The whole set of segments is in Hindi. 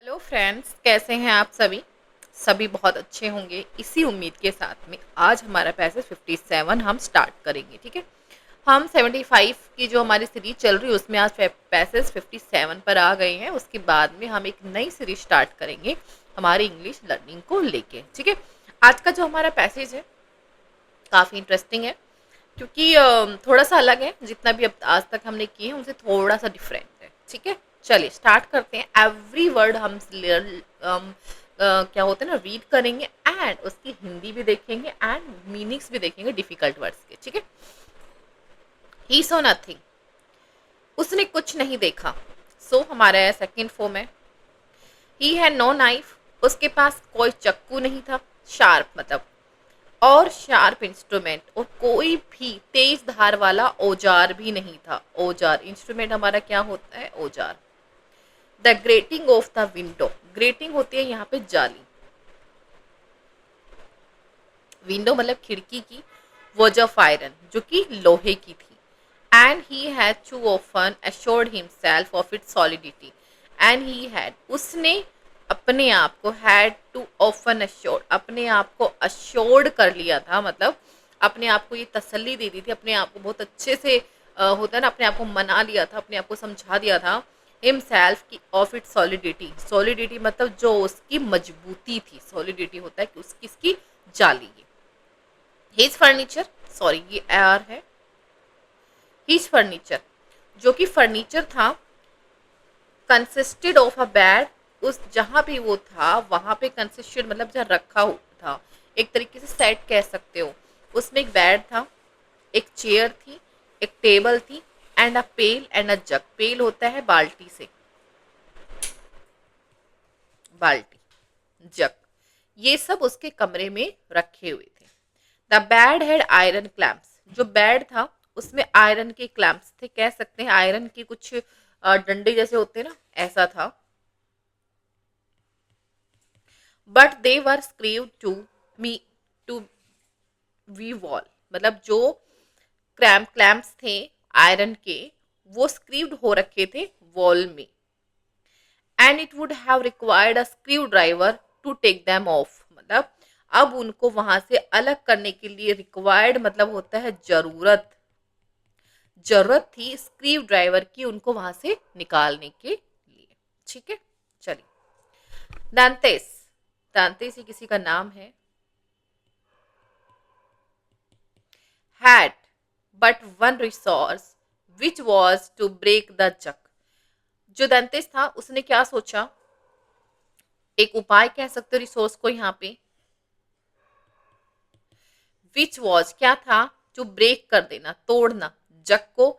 हेलो फ्रेंड्स, कैसे हैं आप सभी। सभी बहुत अच्छे होंगे। इसी उम्मीद के साथ में आज हमारा पैसेज 57 हम स्टार्ट करेंगे। ठीक है, हम 75 की जो हमारी सीरीज चल रही है उसमें आज पैसेज 57 पर आ गए हैं। उसके बाद में हम एक नई सीरीज स्टार्ट करेंगे हमारी इंग्लिश लर्निंग को लेके। ठीक है, आज का जो हमारा पैसेज है काफ़ी इंटरेस्टिंग है, क्योंकि थोड़ा सा अलग है। जितना भी अब आज तक हमने किए हैं उनसे थोड़ा सा डिफरेंट है। ठीक है, चलिए स्टार्ट करते हैं। एवरी वर्ड हम क्या होता है ना, रीड करेंगे एंड उसकी हिंदी भी देखेंगे एंड मीनिंग्स भी देखेंगे डिफिकल्ट वर्ड्स के। ठीक है, ही सो नथिंग, उसने कुछ नहीं देखा। सो हमारा सेकेंड फॉर्म है। ही हैड नो नाइफ, उसके पास कोई चक्कू नहीं था। शार्प मतलब और शार्प इंस्ट्रूमेंट, और कोई भी तेज धार वाला औजार भी नहीं था। औजार, इंस्ट्रूमेंट हमारा क्या होता है, औजार। The grating of the window, grating होती है यहाँ पे जाली। विंडो मतलब खिड़की की, वॉज ऑफ आयरन जो कि लोहे की थी। And he had to often assured himself of its solidity. And he had, उसने अपने आप को, हैड टू ऑफन अश्योर्ड, अपने आप को अश्योर्ड कर लिया था। मतलब अपने आप को ये तसल्ली दे दी थी, अपने आप को बहुत अच्छे से होता है ना, अपने आप को मना लिया था, अपने आप को समझा दिया था हिमसेल्फ की ऑफ इट सॉलिडिटी। सॉलिडिटी मतलब जो उसकी मजबूती थी। सॉलिडिटी होता है कि उसकी इसकी जाली। हिज फर्नीचर, सॉरी ये आर है। हिज फर्नीचर, जो कि फर्नीचर था, कंसिस्टेड ऑफ अ बेड, उस जहां पे वो था वहां पे कंसिस्टेड मतलब जहाँ रखा हुआ था, एक तरीके से सेट कह सकते हो। उसमें एक बेड था, एक चेयर थी, एक टेबल थी, एंड अ पेल एंड अ जग। पेल होता है बाल्टी से, बाल्टी, जग, ये सब उसके कमरे में रखे हुए थे। The bed had iron clamps, जो बेड था उसमें आयरन के क्लैम्प्स थे, कह सकते हैं आयरन के कुछ डंडे जैसे होते हैं ना, ऐसा था। But they were screwed to me to we wall, मतलब जो क्लैम्प्स थे आयरन के, वो स्क्रीव्ड हो रखे थे वॉल में। And it would have required a screw driver to take them off, मतलब अब उनको वहां से अलग करने के लिए रिक्वायर्ड मतलब होता है जरूरत, जरूरत थी स्क्रू ड्राइवर की उनको वहां से निकालने के लिए। ठीक है, चलिए। दांतेस, दांतेस ही किसी का नाम है। Had but one resource which was to break the jug, जो दंतेस था उसने क्या सोचा, एक उपाय कह सकते हो रिसोर्स को यहाँ पे। विच वॉज क्या था, जो ब्रेक कर देना, तोड़ना जग को।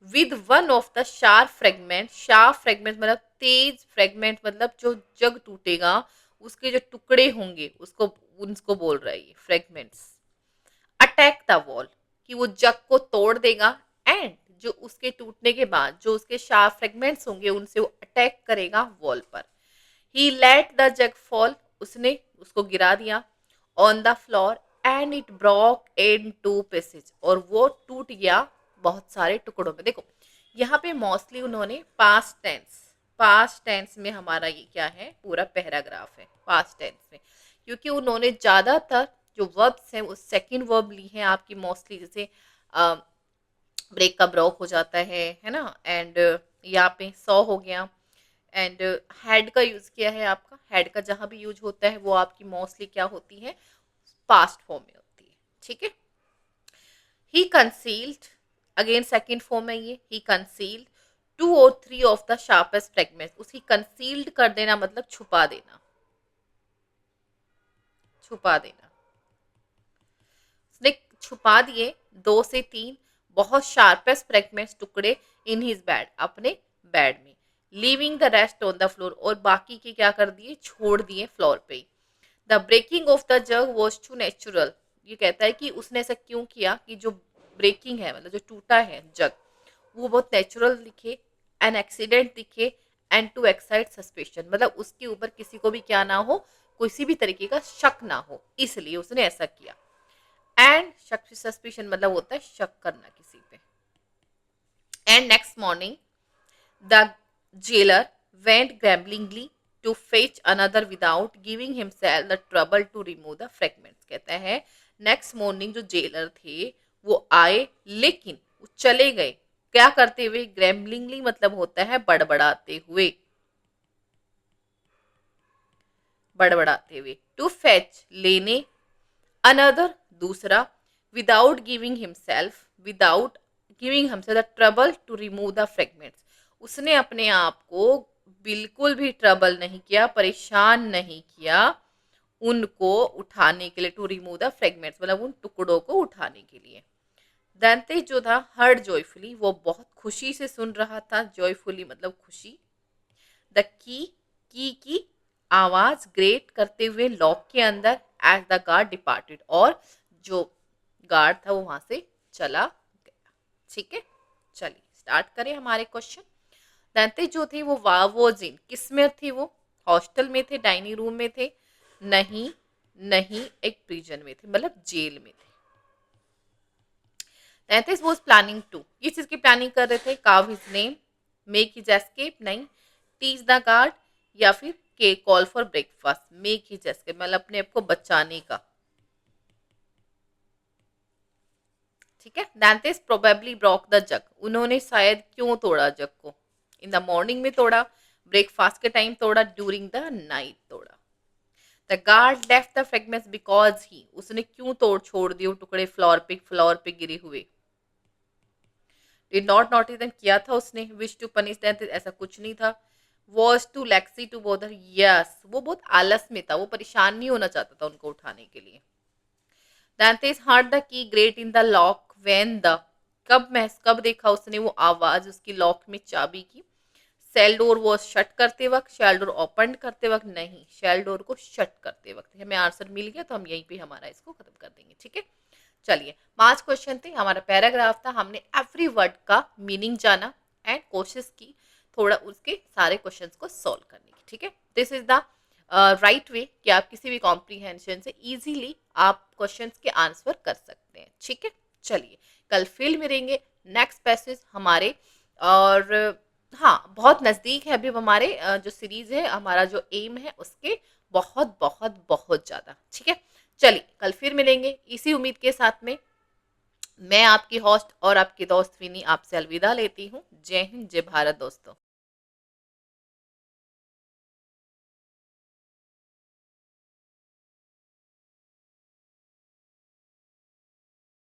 With one of the sharp fragment, sharp fragment मतलब तेज फ्रेगमेंट, मतलब जो जग टूटेगा उसके जो टुकड़े होंगे उसको, उनको बोल रहा है ये फ्रेगमेंट्स। अटैक द वॉल, कि वो जग को तोड़ देगा। एंड जो उसके टूटने के बाद जो उसके शार्प फ्रेगमेंट्स होंगे उनसे वो अटैक करेगा वॉल पर। ही लेट द जग फॉल, उसने उसको गिरा दिया on the floor. And it Brock in to pieces, और वो टूट गया बहुत सारे टुकड़ों में। देखो यहाँ पे मोस्टली उन्होंने पास्ट टेंस, पास्ट टेंस में हमारा ये क्या है, पूरा पैराग्राफ है पास्ट टेंस में, क्योंकि उन्होंने ज्यादातर जो वर्ब्स हैं वो सेकंड वर्ब ली हैं आपकी मोस्टली। जैसे ब्रेक का ब्रोक हो जाता है ना, एंड यहाँ पे सॉ हो गया। एंड हेड का यूज किया है आपका, हेड का जहां भी यूज होता है वो आपकी मोस्टली क्या होती है, पास्ट फॉर्म में होती है। ठीक है, ही कंसील्ड, अगेन सेकेंड फॉर्म है ये, ही कंसील्ड टू और three of the sharpest fragments. उसकी कंसील्ड कर देना मतलब छुपा देना, छुपा देना। उसने छुपा दिए दो से तीन बहुत शार्पेस्ट फ्रेगमेंट्स टुकड़े इन हिज बेड, अपने बेड में। Leaving the rest on the floor, और बाकी के क्या कर दिए, छोड़ दिए फ्लोर पे। The breaking of the jug was too natural, ये कहता है कि उसने ऐसा क्यों किया कि जो ब्रेकिंग है मतलब जो टूटा है जग, वो बहुत नेचुरल दिखे, एन एक्सीडेंट दिखे, एंड टू एक्साइट सस्पेशन, मतलब उसके ऊपर किसी को भी क्या ना हो, किसी भी तरीके का शक ना हो, इसलिए उसने ऐसा किया। एंड शक सस्पिशन मतलब होता है शक करना किसी पे। And next morning the jailer went grumblingly, to fetch another without giving himself the trouble to remove the fragments. कहता है नेक्स्ट मॉर्निंग जो जेलर थे वो आए, लेकिन वो चले गए क्या करते हुए, ग्रैम्बलिंगली मतलब होता है बड़बड़ाते हुए, बड़बड़ाते हुए। टू फेच लेने, अनदर दूसरा, without giving himself, without giving himself the trouble to remove the fragments. उसने अपने आप को बिल्कुल भी ट्रबल नहीं किया, परेशान नहीं किया उनको उठाने के लिए, टू रिमूव द फ्रेगमेंट्स मतलब उन टुकड़ों को उठाने के लिए। दांते जो था हर्ड जॉयफुली, वो बहुत खुशी से सुन रहा था, जॉयफुली मतलब खुशी। द की आवाज ग्रेट करते हुए लॉक के अंदर, एज द गार्ड डिपार्टेड, और जो गार्ड था वो वहां से चला गया। ठीक है, चलिए स्टार्ट करें हमारे क्वेश्चन। दांते जो थे वो वावोज इन, किस में थे वो, हॉस्टल में थे, डाइनिंग रूम में थे, नहीं नहीं एक प्रिजन में थे, मतलब जेल में थे। Dantes was planning to, किस चीज की प्लानिंग कर रहे थे, carve his name, make his escape नहीं, teach the guard, या फिर के call for breakfast, make his escape मतलब अपने आप को बचाने का। ठीक है, Dantes probably broke the jug, उन्होंने शायद क्यों तोड़ा जग को, इन द मॉर्निंग में तोड़ा, ब्रेकफास्ट के टाइम तोड़ा, ड्यूरिंग द नाइट तोड़ा। The guard left the fragments because he, उसने क्यों तोड़ छोड़ दिए टुकड़े फ्लोर पे गिरे हुए। डिड नॉट नोटिस देम, किया था उसने, विश टू पनिश देम, ऐसा कुछ नहीं था। Was too lazy to bother, yes वो बहुत आलस में था, वो परेशान नहीं होना चाहता था उनको उठाने के लिए। Dantes heard the key grate in the lock when the, कब देखा उसने वो आवाज उसकी लॉक में चाबी की, सेल डोर वो शट करते वक्त, शेल डोर ओपन करते वक्त नहीं, शेल डोर को शट करते वक्त। हमें आंसर मिल गया तो हम यहीं पे हमारा इसको खत्म कर देंगे। ठीक है, चलिए 5 क्वेश्चन थे, हमारा पैराग्राफ था, हमने एवरी वर्ड का मीनिंग जाना एंड कोशिश की थोड़ा उसके सारे क्वेश्चंस को सॉल्व करने की। ठीक है, this is the right way कि आप किसी भी कॉम्प्रीहेंशन से इजीली आप क्वेश्चंस के आंसर कर सकते हैं। ठीक है, चलिए कल फिर मिलेंगे नेक्स्ट पैसेज हमारे, और हाँ बहुत नज़दीक है अभी हमारे जो सीरीज है, हमारा जो एम है उसके बहुत बहुत बहुत ज़्यादा। ठीक है, चलिए कल फिर मिलेंगे इसी उम्मीद के साथ में। मैं आपकी होस्ट और आपकी दोस्त विनी आपसे अलविदा लेती हूँ। जय हिंद, जय भारत दोस्तों।